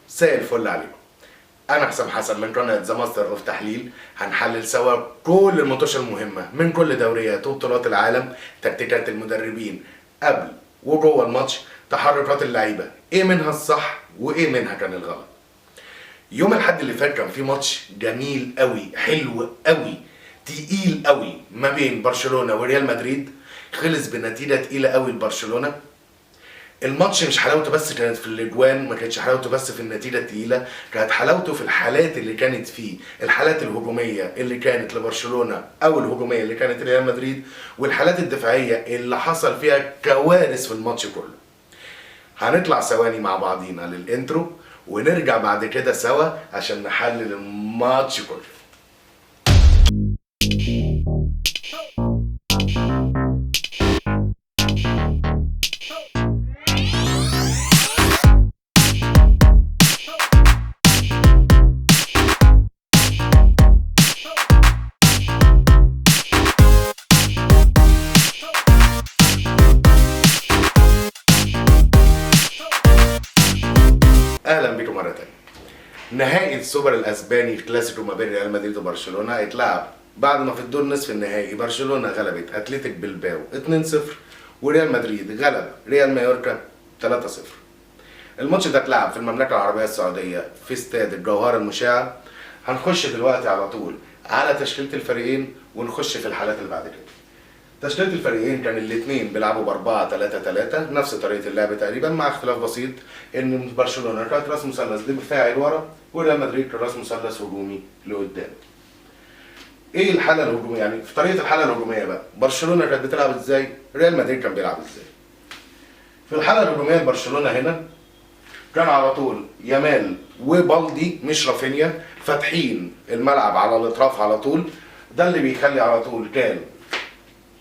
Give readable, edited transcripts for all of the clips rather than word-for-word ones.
مساء الفل عليكم. انا حسام حسن من قناه ذا ماستر اوف تحليل. هنحلل سوا كل الماتشات المهمه من كل دوريات وبطولات العالم، تكتيكات المدربين قبل وجوه الماتش، تحركات اللعيبه، ايه منها الصح وايه منها كان الغلط. يوم الاحد اللي فات كان في ماتش جميل قوي، حلو قوي، تقيل قوي، ما بين برشلونه وريال مدريد. خلص بنتيجه تقيله قوي لبرشلونه. الماتش مش حلاوته بس كانت في الاجوان، ما كانتش حلاوته بس في النتيجه التقيله، كانت حلاوته في الحالات اللي كانت فيه، الحالات الهجوميه اللي كانت لبرشلونه او الهجوميه اللي كانت لريال مدريد، والحالات الدفاعيه اللي حصل فيها كوارث في الماتش كله. هنطلع ثواني مع بعضينا للانترو ونرجع بعد كده سوا عشان نحلل الماتش كله. اهلا بيكم مره تانية. نهائي السوبر الاسباني كلاسيكو ما بين ريال مدريد وبرشلونه اتلعب بعد ما في الدور نصف النهائي برشلونه غلبت اتلتيك بلباو 2-0 وريال مدريد غلب ريال مايوركا 3-0. الماتش ده اتلعب في المملكه العربيه السعوديه في استاد الجوهره المشعه. هنخش دلوقتي على طول على تشكيله الفريقين ونخش في الحالات اللي بعد كده. تشكيلة الفريقين كان الاثنين بيلعبوا ب4-3-3، نفس طريقة اللعب تقريبا، مع اختلاف بسيط ان برشلونة كانت راس مثلث دفاعي لورا وريال مدريد كان راس مثلث هجومي لقدام. ايه الحالة الهجومية؟ يعني في طريقة الحالة الهجومية بقى برشلونة كانت بتلعب ازاي؟ ريال مدريد كان بيلعب ازاي؟ في الحالة الهجومية برشلونة هنا كان على طول يامال وبالدي مش رافينيا فاتحين الملعب على الاطراف على طول. ده اللي بيخلي على طول كان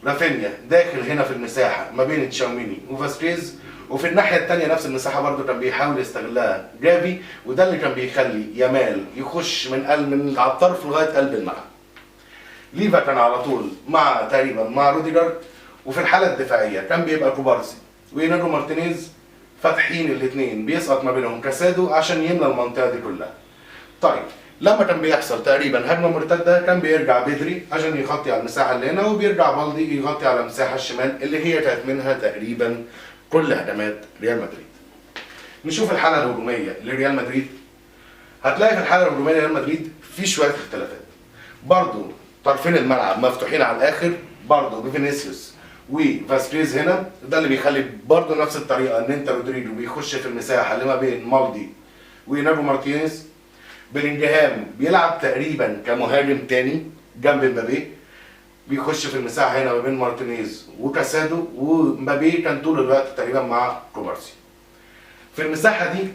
رافينيا داخل هنا في المساحه ما بين تشاوميني وفاسكيز، وفي الناحيه الثانيه نفس المساحه برده كان بيحاول يستغلها جافي، وده اللي كان بيخلي يامال يخش من على الطرف لغايه قلب الملعب. ليفا كان على طول مع روديجر، وفي الحاله الدفاعيه كان بيبقى كوبارسي وإيناجو مارتينيز فاتحين الاثنين، بيسقط ما بينهم كاسادو عشان يملى المنطقه دي كلها. طيب لما كان بيحصل تقريبا هجمه مرتده كان بيرجع بدري عشان يغطي على المساحه اللي هنا، وبيرجع بالدي يغطي على المساحه الشمال اللي هي كانت منها تقريبا كل هجمات ريال مدريد. نشوف الحاله الهجوميه لريال مدريد. هتلاقي في الحاله الهجوميه لريال مدريد في شويه اختلافات. برضو طرفين الملعب مفتوحين على الاخر، برضو بفينيسيوس وفاسكيز هنا. ده اللي بيخلي برضو نفس الطريقه ان انت رودريجو بيخش في المساحه اللي ما بين مالدي وإيناجو مارتينيز. بلينجهام بيلعب تقريبا كمهاجم تاني جنب مبابي، بيخش في المساحه هنا ما بين مارتينيز وكاسادو، ومبابي كان طول الوقت تقريبا مع كوبارسي. في المساحه دي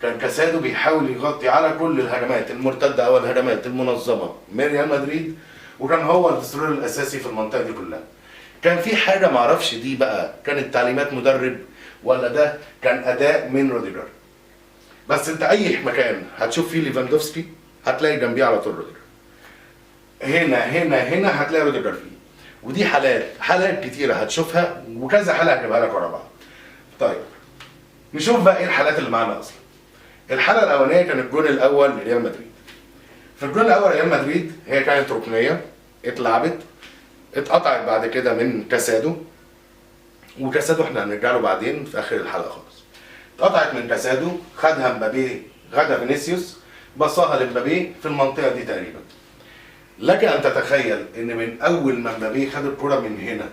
كان كاسادو بيحاول يغطي على كل الهجمات المرتده او الهجمات المنظمه من ريال مدريد، وكان هو الدستور الاساسي في المنطقه دي كلها. كان في حاجه معرفش دي بقى كانت تعليمات مدرب ولا ده كان اداء من روديجر، بس انت اي مكان هتشوف فيه ليفاندوفسكي هتلاقي جنبيه على طول روديجر. هنا هتلاقي روديجر فيه. ودي حالات كتيره هتشوفها، وكذا حاله هجيبها لك ورا بعض. طيب نشوف بقى ايه الحالات اللي معانا اصلا. الحاله الاولانيه كان الجون الاول لريال مدريد. في الجون الاول ريال مدريد هي كانت ركنيه اتلعبت، اتقطعت بعد كده من كاسادو، وكاسادو احنا هنرجع له بعدين في اخر الحلقه خالص. اتقطعت من كاسادو، خدها مبابي، خدها فينيسيوس، بصاها لمبابي في المنطقه دي تقريبا. لك ان تتخيل ان من اول ما مبابي خد الكره من هنا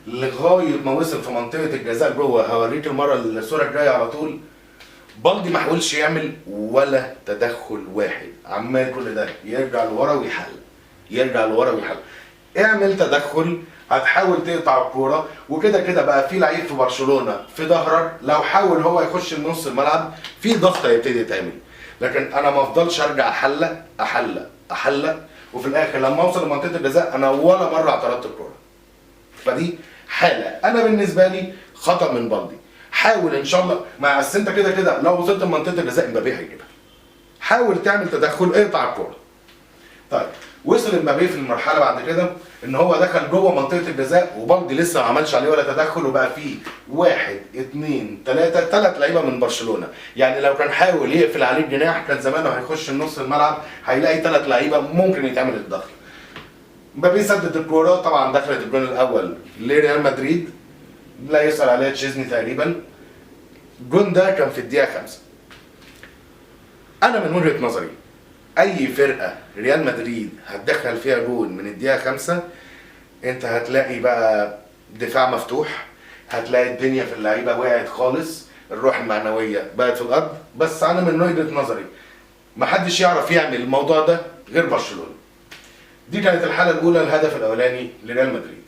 لغايه ما وصل في منطقه الجزاء جوه، هوريك الصوره الجايه على طول، بالدي ما حاولش يعمل ولا تدخل واحد، عمال كل ده يرجع لورا ويحل، يرجع لورا ويحل. اعمل تدخل، هتحاول تقطع الكوره، وكده كده بقى في لعيب في برشلونه في ظهرك، لو حاول هو يخش نص الملعب في ضغط هيبتدي يتعمل. لكن انا ما افضلش ارجع احلق وفي الاخر لما اوصل لمنطقه الجزاء انا ولا مره اعترضت الكوره. فدي حاله انا بالنسبه لي خطا من بالدي. حاول ان شاء الله، مع اصل انت كده كده لو وصلت لمنطقه الجزاء مبابي هيجيبها. حاول تعمل تدخل، اقطع الكوره. طيب وصل امبابي في المرحله بعد كده ان هو دخل جوه منطقه الجزاء وبالدي لسه ما عملش عليه ولا تدخل، وبقى فيه 1 2 3 3 لعيبه من برشلونه. يعني لو كان حاول يقفل عليه الجناح كان زمانه هيخش النص الملعب هيلاقي 3 لعيبه ممكن يتعمل الدخل. امبابي سدد الكوره، طبعا دخلت الجون الاول لريال مدريد لا يسأل عليها تشيزني تقريبا. الجون ده كان في الدقيقه 5. انا من وجهه نظري اي فرقه ريال مدريد هتدخل فيها جون من الدقيقه 5 انت هتلاقي بقى دفاع مفتوح، هتلاقي الدنيا في اللعيبه وقعت خالص، الروح المعنويه بقت في الارض. بس انا من وجهه نظري محدش يعرف يعمل الموضوع ده غير برشلونه. دي كانت الحاله الاولى، الهدف الاولاني لريال مدريد.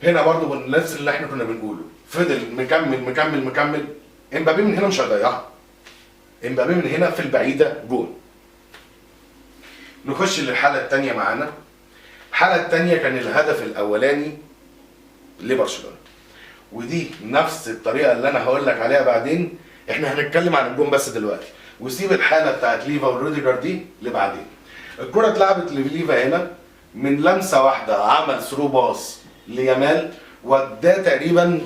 هنا برضو نفس اللي احنا كنا بنقوله، فضل مكمل مكمل مكمل. امبابي من هنا مش هيضيعها، امبابي من هنا في البعيده جول. نخش للحاله الثانيه معانا. الحاله الثانيه كان الهدف الاولاني لبرشلونه، ودي نفس الطريقه اللي انا هقول لك عليها بعدين. احنا هنتكلم عن الجون بس دلوقتي، وسيب الحاله بتاعت ليفا وروديجر دي لبعدين. الكره اتلعبت لليفا هنا من لمسه واحده، عمل ثرو باص ليامال وده تقريبا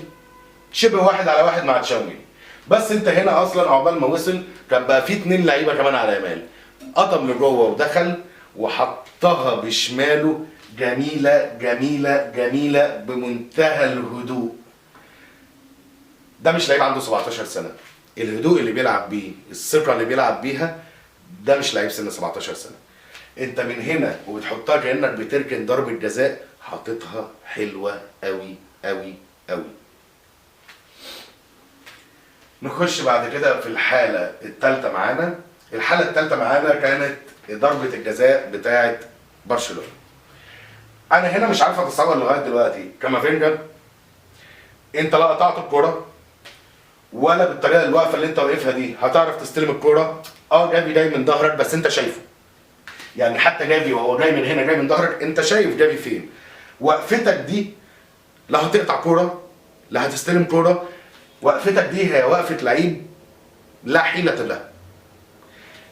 شبه 1 على 1 مع تشاوميني. بس انت هنا اصلا عقبال ما وصل كان بقى في 2 لعيبه كمان على يامال، قطم لجوه ودخل وحطها بشماله. جميله جميله جميله بمنتهى الهدوء. ده مش لعيب عنده 17 سنه، الهدوء اللي بيلعب بيه، الثقه اللي بيلعب بيها، ده مش لعيب سن 17 سنه. انت من هنا وبتحطها كانك بتركن ضربه جزاء، حاططها حلوه قوي قوي قوي. نخش بعد كده في الحاله الثالثه معانا. الحاله الثالثه معانا كانت ضربه الجزاء بتاعه برشلونه. انا هنا مش عارف اتصور لغايه دلوقتي كامافينجا انت لا قطعت الكوره ولا بالطريقه الواقفه اللي انت واقفها دي هتعرف تستلم الكوره. جافي جاي من ظهرك بس انت شايفه، يعني حتى جافي وهو جاي من هنا جاي من ظهرك انت شايف جافي فين. وقفتك دي لا هتقطع كوره لا هتستلم كوره، وقفتك دي هي وقفه لعيب لا حيله له.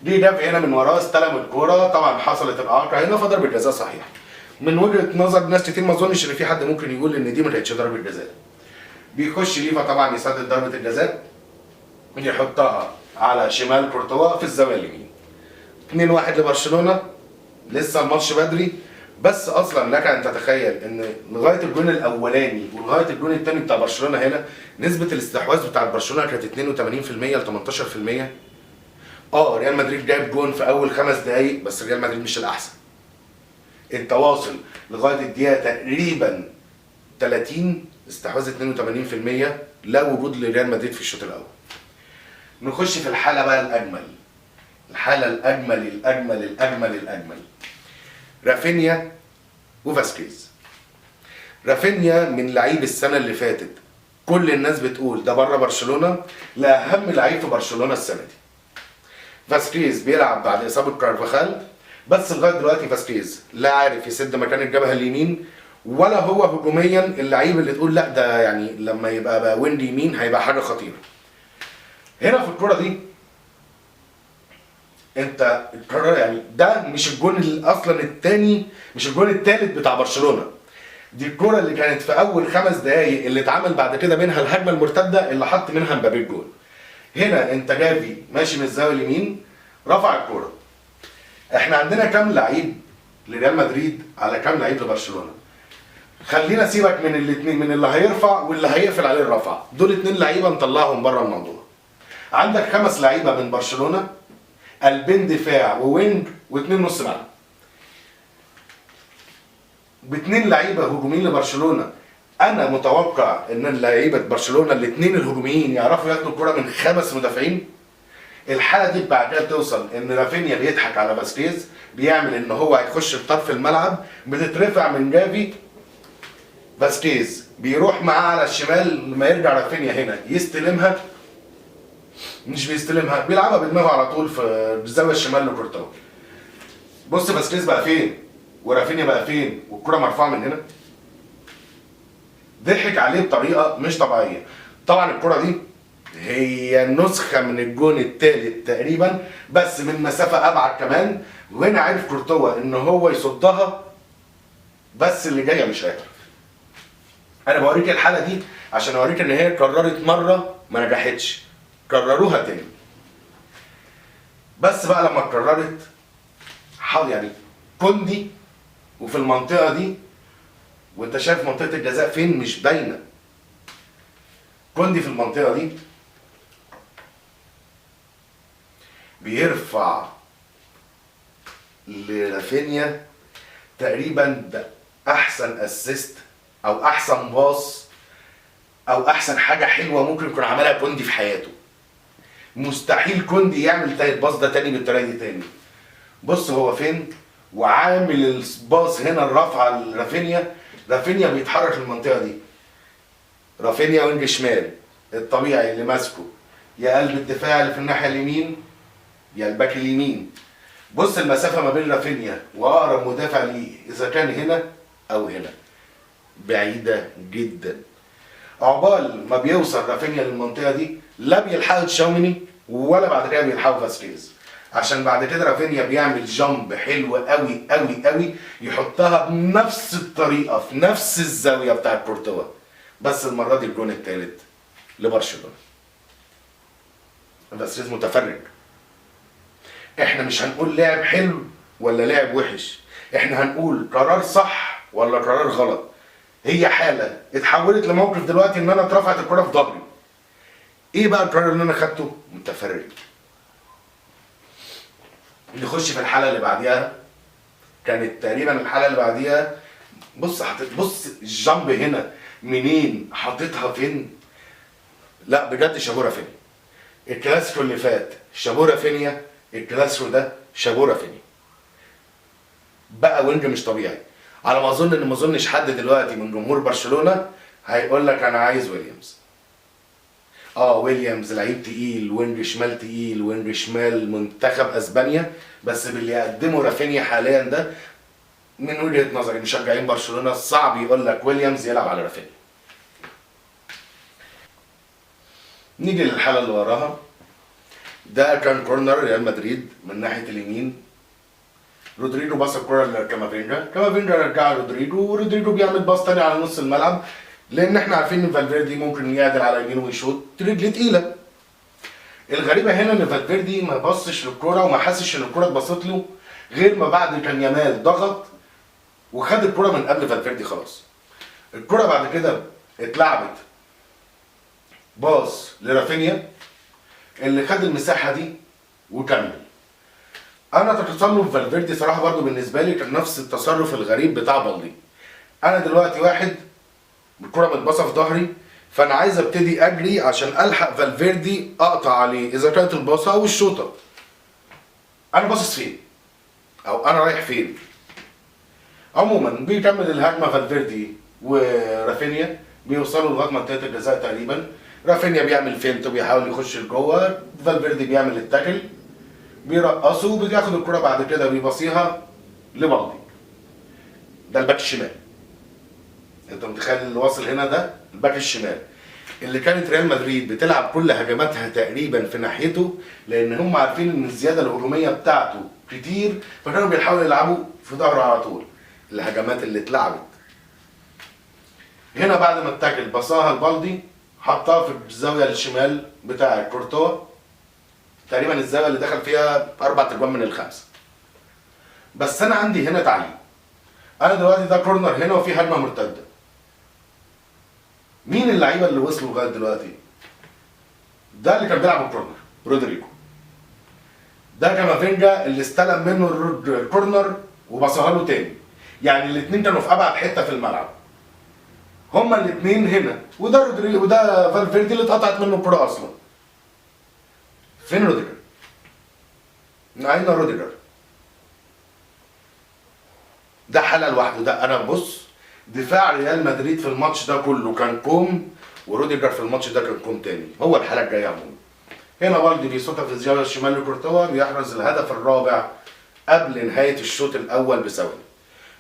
دي جافي هنا من وراه استلم الكوره، طبعا حصلت الاعاقه هنا فضربه جزاء صحيح. من وجهه نظر ناس كتير ما اظنش ان في حد ممكن يقول ان دي ما كانتش ضربه جزاء. بيخش ليفا طبعا يسدد ضربه الجزاء، يحطها على شمال كورتوا في الزاويه اليمين. 2-1 لبرشلونه. لسه الماتش بدري، بس اصلا لك ان تتخيل ان لغايه الجون الاولاني ولغايه الجون الثاني بتاع برشلونه هنا نسبه الاستحواذ بتاع برشلونه كانت 82% ل 18%. ريال مدريد جايب جون في اول 5 دقايق بس ريال مدريد مش الاحسن. انت واصل لغايه الدقيقه تقريبا 30 استحواذ 82%، لا وجود لريال مدريد في الشوط الاول. نخش في الحاله بقى الاجمل، الحاله الاجمل الاجمل الاجمل الاجمل، رافينيا وفاسكيز. رافينيا من لعيب السنه اللي فاتت كل الناس بتقول ده بره برشلونه لاهم لعيب في برشلونه السنه دي. فاسكيز بيلعب بعد اصابه كارفاخال، بس لغايه دلوقتي فاسكيز لا عارف يسد مكان الجبهه اليمين ولا هو هجوميا اللعيب اللي تقول لا ده يعني لما يبقى بقى ويند يمين هيبقى حاجه خطيره. هنا في الكره دي انت القرار يعني ده مش الجون اصلا الثاني، مش الجون الثالث بتاع برشلونه. دي الكره اللي كانت في اول 5 دقائق اللي اتعمل بعد كده منها الهجمه المرتده اللي حط منها مبابي الجون. هنا انت جافي ماشي من الزاويه اليمين رفع الكوره. احنا عندنا كام لعيب لريال مدريد على كام لعيب لبرشلونه؟ خلينا سيبك من الاثنين، من اللي هيرفع واللي هيقفل عليه الرفع، دول 2 لعيبه نطلعهم بره الموضوع. عندك 5 لعيبه من برشلونه، قلبين دفاع ووينج و2 نص ملعب. ب2 لعيبه هجوميين لبرشلونه. انا متوقع ان لعيبه برشلونه الاثنين الهجوميين يعرفوا ياخدوا الكره من 5 مدافعين. الحاله دي بعد كده بتوصل ان رافينيا بيضحك على فاسكيز، بيعمل ان هو هيخش في طرف الملعب، بتترفع من جافي، فاسكيز بيروح معاه على الشمال، لما يرجع رافينيا هنا يستلمها، مش بيستلمها بيلعبها بدماغه على طول في الزاويه الشمال لكورتوا. بص فاسكيز بقى فين ورافينيا بقى فين والكره مرفوعه من هنا. ضحك عليه بطريقه مش طبيعيه. طبعا الكره دي هي نسخة من الجون الثالث تقريبا بس من مسافة أبعد كمان، وهنا عرف كورتوا إن هو يصدها بس اللي جاية مش هيعرف. أنا بوريك الحالة دي عشان أوريك إن هي قررت مرة ما نجحتش، كرروها تاني. بس بقى لما قررت يعني كوندي وفي المنطقة دي، وأنت شايف منطقة الجزاء فين مش باينة. كوندي في المنطقة دي بيرفع لرافينيا تقريبا ده احسن اسيست او احسن باص او احسن حاجه حلوه ممكن يكون عملها كوندي في حياته. مستحيل كوندي يعمل الباص ده تاني بالطريقه دي تاني. بص هو فين وعامل الباص هنا الرفعه لرافينيا. رافينيا بيتحرك المنطقه دي، رافينيا وينج شمال الطبيعي اللي ماسكه يا قلب الدفاع اللي في الناحيه اليمين يا الباك اليمين. بص المسافه ما بين رافينيا واقرب مدافع ليه اذا كان هنا او هنا بعيده جدا. عقبال ما بيوصل رافينيا للمنطقه دي لا بيلحقوا تشاوميني ولا بعد كده بيلحقوا فاسكيز، عشان بعد كده رافينيا بيعمل جامب حلو قوي قوي قوي يحطها بنفس الطريقه في نفس الزاويه بتاعت كورتوا. بس المره دي الجون الثالث لبرشلونه. فاسكيز متفرج. احنا مش هنقول لاعب حلو ولا لاعب وحش، احنا هنقول قرار صح ولا قرار غلط. هي حاله اتحولت لموقف دلوقتي ان انا اترفعت الكره في ظهري. ايه بقى القرار اللي انا خدته؟ متفرج. نخش في الحاله اللي بعديها. كانت تقريبا الحاله اللي بعديها. بص الجامب هنا منين حاططها فين. لا بجد شابوه رافينيا. الكلاسيكو اللي فات شابوه رافينيا، الكلاسيكو ده شابوه رافينيا. بقى وينج مش طبيعي. على ما اظن ان ما اظنش حد دلوقتي من جمهور برشلونه هيقول لك انا عايز ويليامز. ويليامز لعيب تقيل، وينج شمال تقيل، وينج شمال منتخب اسبانيا، بس باللي يقدمه رافينيا حاليا ده من وجهه نظري مشجعين برشلونه صعب يقول لك ويليامز يلعب على رافينيا. نيجي للحاله اللي وراها. ده كان كورنر ريال مدريد من ناحيه اليمين. رودريجو باص الكره لكامافينجا، كامافينجا رجعها لرودريجو، ورودريجو بيعمل باص تاني على نص الملعب، لان احنا عارفين ان فالفيردي ممكن يعدل على يمينه ويشوط رجل تقيله. الغريبه هنا ان فالفيردي ما بصش للكره وما حسش ان الكره اتبصت له غير ما بعد كان يامال ضغط وخد الكره من قبل فالفيردي خلاص. الكره بعد كده اتلعبت باص لرافينيا اللي خد المساحه دي وكمل. انا تصرف فالفيردي صراحه برضو بالنسبه لي كان نفس التصرف الغريب بتاع بالدي. انا دلوقتي واحد الكره متبصه في ظهري، فانا عايز ابتدي اجري عشان الحق فالفيردي اقطع عليه اذا كانت الباصه او الشوطه. انا باصص فين او انا رايح فين؟ عموما بيكمل الهجمه فالفيردي ورافينيا بيوصلوا لغايه منطقه الجزاء تقريبا. رافينيا بيعمل فينت وبيحاول يخش لجوه، فالفيردي بيعمل التاكل بيرقصوا وبياخد الكرة بعد كده بيبصيها لبالدي. ده الباك الشمال. انت متخيل اللي واصل هنا ده الباك الشمال اللي كانت ريال مدريد بتلعب كل هجماتها تقريبا في ناحيته، لان هم عارفين ان الزياده الهجوميه بتاعته كتير، فكانوا بيحاولوا يلعبوا في ظهره على طول. الهجمات اللي اتلعبت هنا بعد ما التاكل بصاها لبالدي حطها في الزاويه الشمال بتاع كورتوا، تقريبا الزاويه اللي دخل فيها 4 اجوان من ال5. بس انا عندي هنا تعليق. انا دلوقتي ده كورنر هنا وفي هجمه مرتده. مين اللعيبه اللي وصلوا لغايه دلوقتي؟ ده اللي كان بيلعب الكورنر رودريجو. ده كامافينجا اللي استلم منه الكورنر وبصها له تاني. يعني الاثنين كانوا في ابعد حته في الملعب. هما الاثنين هنا، وده رودريجو وده فالفيردي اللي اتقطعت منه الكوره اصلا. فين روديجر؟ أين روديجر؟ ده حالة لوحده. ده أنا بص دفاع ريال مدريد في الماتش ده كله كان كوم، وروديجر في الماتش ده كان كوم تاني. هو الحالة الجاية عموما. هنا بالدي بيصوتها في الزاوية الشمال لكورتوا بيحرز الهدف الرابع قبل نهاية الشوط الأول بثواني.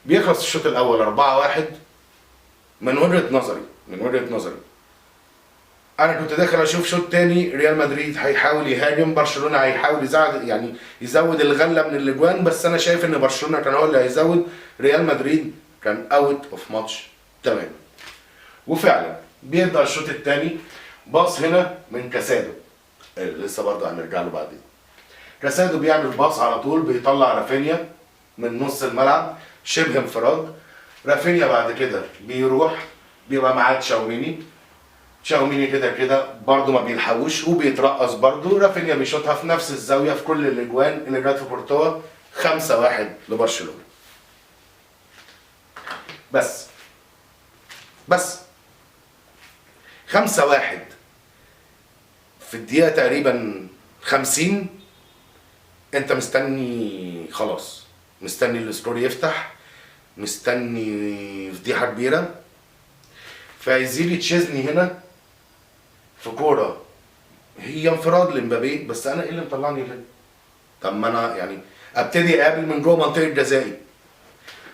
بيخلص الشوط الأول 4-1 من وجهة نظري. انا كنت داخل اشوف شوط تاني، ريال مدريد هيحاول يهاجم، برشلونه هيحاول يزود يعني يزود الغله من الاجوان، بس انا شايف ان برشلونه كان هو اللي هيزود، ريال مدريد كان اوت اوف ماتش تمام. وفعلا بيبدا الشوط الثاني، باص هنا من كاسادو، لسه برضه هنرجع له بعدين. كاسادو بيعمل باص على طول، بيطلع رافينيا من نص الملعب شبه انفراد. رافينيا بعد كده بيروح بيبقى معاه تشاوميني كده كده برضه ما بيلحقوش وبيترقص برضه. رافينيا بيشوطها في نفس الزاويه في كل الاجوان اللي جت في كورتوا. 5-1 لبرشلونه. بس 5-1 في الدقيقه تقريبا 50. انت مستني خلاص، مستني السكور يفتح، مستني فضيحه كبيره. فيزيلي تشيزني هنا في كوره هي انفراد لمبابي، بس انا ايه اللي مطلعني كده؟ طب ما انا يعني ابتدي اقابل من جوه منطقه جزائي،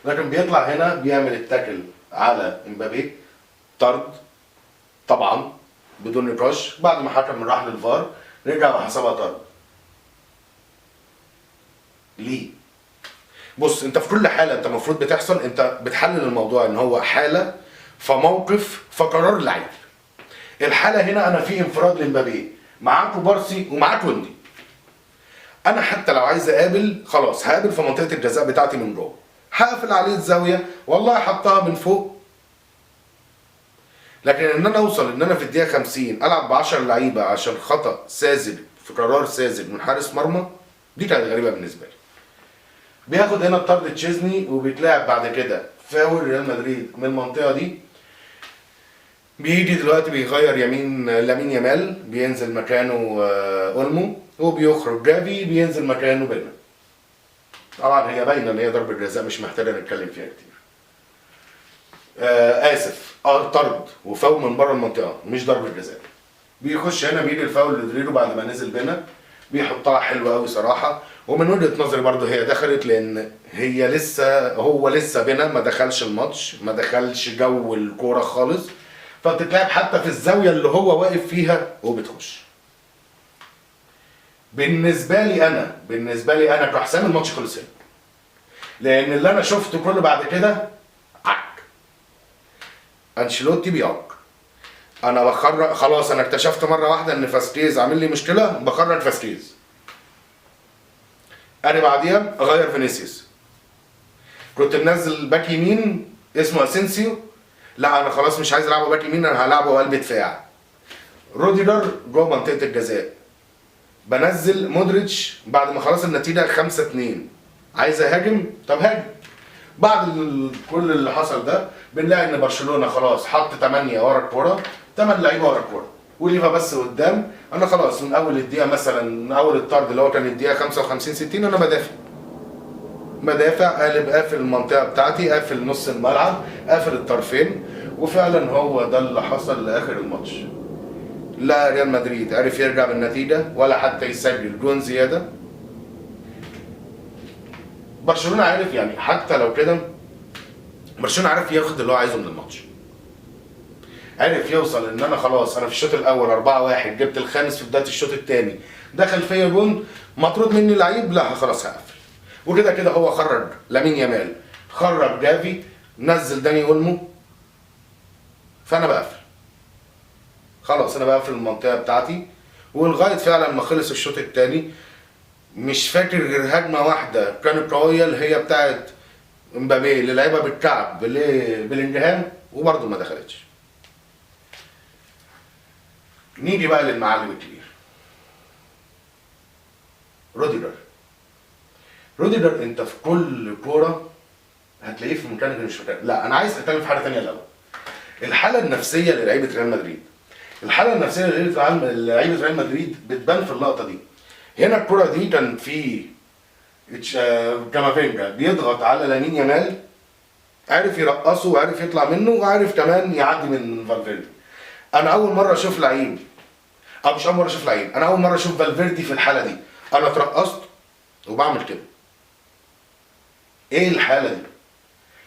لكن بيطلع هنا بيعمل التاكل على مبابي، طرد طبعا بدون نقاش. بعد ما حكم راح للفار رجع وحسبها طرد. ليه؟ بص، انت في كل حاله انت المفروض بتحصل انت بتحلل الموضوع ان هو حاله، فموقف، فقرار لعيب. الحاله هنا انا في انفراد لمبابي، معاه كوبارسي ومعاه كوندي. انا حتى لو عايز اقابل خلاص هقابل في منطقه الجزاء بتاعتي من جوه، هقفل عليه الزاويه والله حطها من فوق. لكن ان انا اوصل ان انا في الدقيقه 50 العب ب 10 لعيبه عشان خطا ساذج في قرار ساذج من حارس مرمى، دي كانت غريبه بالنسبه لي. بياخد هنا الطرد تشيزني، وبيتلعب بعد كده فاول ريال مدريد من المنطقه دي. بيجي دلوقتي بيغير لامين يامال، بينزل مكانه اولمو، وبيخرج جافي بينزل مكانه بينا. طبعا هي باينه ان هي ضربه جزاء، مش محتاجه نتكلم فيها كتير. اسف، طرد وفاول من بره المنطقه مش ضربه جزاء. بيخش هنا بيجي الفاول لدريرو بعد ما نزل بينا، بيحطها حلوه قوي صراحه. ومن وجهه نظري برضه هي دخلت، لان هو لسه بينا، ما دخلش الماتش، ما دخلش جو الكوره خالص، فبتتلعب حتى في الزاويه اللي هو واقف فيها وبتخش. بالنسبه لي انا كحسام الماتش خلص هنا، لان اللي انا شفته كله بعد كده عك. انشيلوتي بيعك. انا بخرج خلاص، انا اكتشفت مره واحده ان فاسكيز عامل لي مشكله، بخرج فاسكيز. انا بعديها اغير فينيسيوس، كنت منزل باك يمين اسمه اسينسيو، لا انا خلاص مش عايز العبه باك يمين، انا هلعبه قلب دفاع. روديجر جوه منطقه الجزاء، بنزل مودريتش بعد ما خلاص النتيجه 5-2، عايز اهاجم، طب هاجم. بعد كل اللي حصل ده بنلاقي ان برشلونه خلاص حط 8 ورا الكوره، 8 لعيبه ورا الكوره، وليفا بس قدام. انا خلاص من اول الدقيقه مثلا، من اول الطرد اللي هو كان الدقيقه 55 60 انا بدافع قافل المنطقه بتاعتي، قافل نص الملعب، قافل الطرفين. وفعلا هو ده اللي حصل لاخر الماتش. لا ريال مدريد عرف يرجع بالنتيجه ولا حتى يسجل جون زياده. برشلونه عارف يعني حتى لو كده، برشلونه عارف ياخد اللي هو عايزه من الماتش، عارف يوصل ان انا خلاص انا في الشوط الاول 4-1 جبت الخامس في بدايه الشوط الثاني، دخل فيا جون، مطرود مني لعيب، لا خلاص هقفل. وكده كده هو خرج لامين يامال، خرج جافي، نزل داني اولمو، فانا بقفل خلاص، انا بقفل المنطقه بتاعتي. ولغايه فعلا ما خلص الشوط الثاني مش فاكر غير هجمه واحده كانت قويه، اللي هي بتاعت مبابي اللي لعبها بالكعب بالانجهام وبرضه ما دخلتش. نيجي بقى للمعلم الكبير، روديجر انت في كل كوره هتلاقيه في مكانك مش مكانك. لا انا عايز اتكلم في حاجه ثانيه الاول، الحاله النفسيه للعيبه ريال مدريد. الحاله النفسيه للعيبه ريال مدريد بتبان في اللقطه دي. هنا الكره دي كان في كامافينجا بيضغط على لامين يامال، عارف يرقصه وعارف يطلع منه وعارف كمان يعدي من فالفيردي. انا اول مره اشوف لعيب، او مش اول مره اشوف لعيب، انا اول مره اشوف فالفيردي في الحاله دي. انا اترقصت وبعمل كده. ايه الحاله دي؟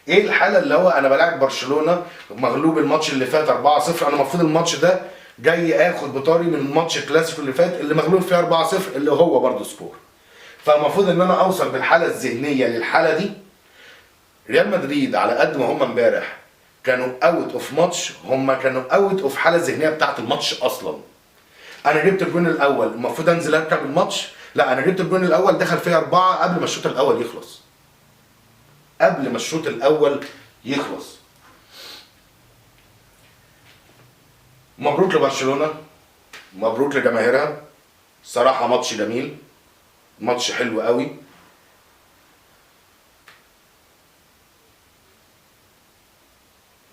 ايه الحاله اللي هو انا بلاعب برشلونه مغلوب الماتش اللي فات 4-0، انا المفروض الماتش ده جاي اخد بطاري من ماتش الكلاسيكو اللي فات اللي مغلوب فيه 4-0 اللي هو برضه سكور. فالمفروض ان انا اوصل بالحاله الذهنيه للحاله دي. ريال مدريد على قد ما هم امبارح كانوا اوت اوف ماتش، هم كانوا اوت اوف حاله الذهنيه بتاعه الماتش اصلا. انا جبت الجون الاول المفروض انزل اركب الماتش، لا انا جبت الجون الاول دخل فيها 4 قبل ما الشوط الاول يخلص. قبل ما الشوط الاول يخلص. مبروك لبرشلونه، مبروك لجماهيرها. صراحه ماتش جميل، ماتش حلو قوي.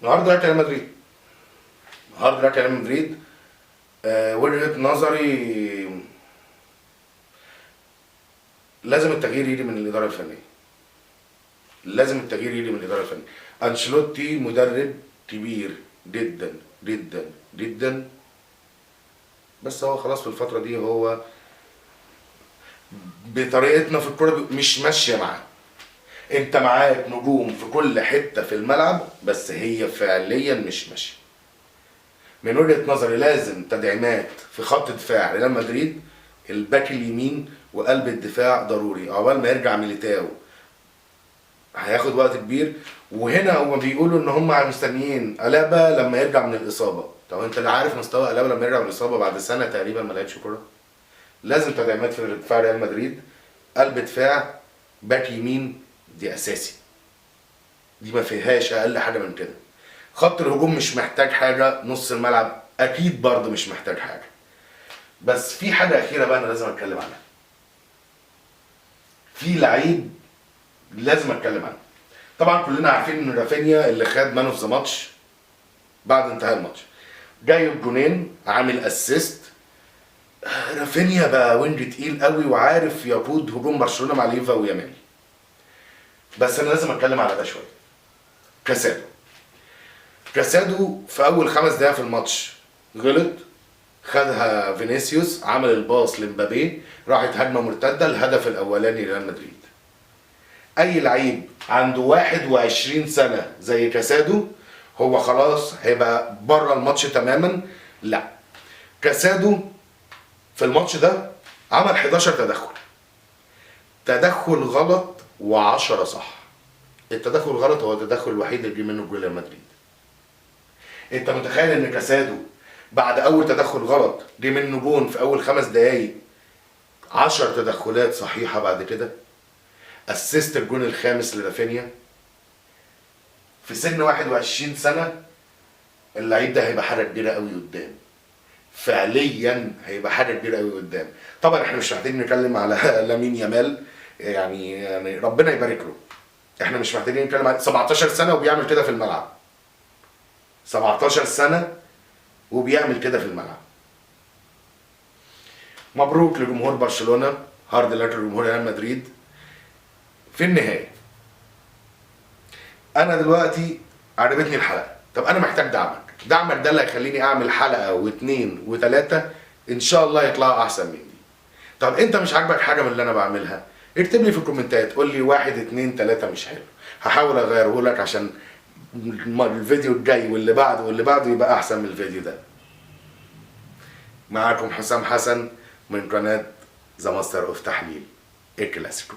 النهارده ريال مدريد، النهارده ريال مدريد. وجهة نظري لازم التغيير يجي من الإدارة الفنية. لازم التغيير يجي من الإدارة الفنية. أنشيلوتي مدرب كبير جدا جدا جدا، بس هو خلاص في الفترة دي هو بطريقتنا في الكورة مش ماشية معاه. انت معاك نجوم في كل حتة في الملعب بس هي فعليا مش ماشية. من وجهة نظري لازم تدعيمات في خط دفاع ريال مدريد، الباك اليمين وقلب الدفاع ضروري. عقبال ما يرجع ميليتاو هياخد وقت كبير، وهنا هم بيقولوا ان هم مستنيين ألابا لما يرجع من الإصابة. طب انت اللي عارف مستوى ألابا لما يرجع من الإصابة بعد سنة تقريبا ما لعبش كورة. لازم تدعيمات في دفاع ريال مدريد، قلب دفاع، باك يمين، دي أساسي، دي ما فيهاش أقل حاجة من كده. خط الهجوم مش محتاج حاجة، نص الملعب أكيد برضه مش محتاج حاجة. بس في حاجة أخيرة بقى أنا لازم أتكلم عنها. في لعيب لازم أتكلم عنه. طبعا كلنا عارفين إن رافينيا اللي خد مان اوف ذا ماتش بعد انتهاء الماتش، جايب جونين، عامل اسيست. رافينيا بقى وينج تقيل قوي وعارف يقود هجوم برشلونة مع ليفا ويامال. بس أنا لازم أتكلم على ده شوية. كاسادو في اول 5 دقايق في الماتش غلط، خدها فينيسيوس، عمل الباص لمبابي، راحت هجمه مرتده، الهدف الاولاني لريال مدريد. اي لعيب عنده 21 سنه زي كاسادو هو خلاص هيبقى بره الماتش تماما. لا، كاسادو في الماتش ده عمل 11 تدخل غلط و10 صح. التدخل الغلط هو التدخل الوحيد اللي جه منه جول ريال مدريد. انت متخيل ان كاسادو بعد اول تدخل غلط جه منه جون في اول 5 دقايق، 10 تدخلات صحيحه بعد كده، اسيست الجون الخامس لرافينيا في سن 21 سنه. اللعيب ده هيبقى حاجه كبيره قوي قدام، فعليا هيبقى حاجه كبيره قوي قدام. طبعا احنا مش محتاجين نتكلم على لامين يامال، يعني ربنا يبارك له. احنا مش محتاجين نتكلم على 17 سنه وبيعمل كده في الملعب. 17 سنة وبيعمل كده في الملعب. مبروك لجمهور برشلونة، هارد لك لجمهور ريال مدريد. في النهاية أنا دلوقتي عجبتني الحلقة، طب أنا محتاج دعمك. دعمك ده اللي هيخليني أعمل حلقة واثنين وثلاثة إن شاء الله يطلعوا أحسن مني. طب أنت مش عاجبك حاجة من اللي أنا بعملها؟ اكتب لي في الكومنتات، قول لي 1 2 3 مش حلو، هحاول أغيره لك عشان الفيديو الجاي واللي بعده واللي بعده يبقى احسن من الفيديو ده. معاكم حسام حسن من قناة ذا ماستر اوف تحليل الكلاسيكو.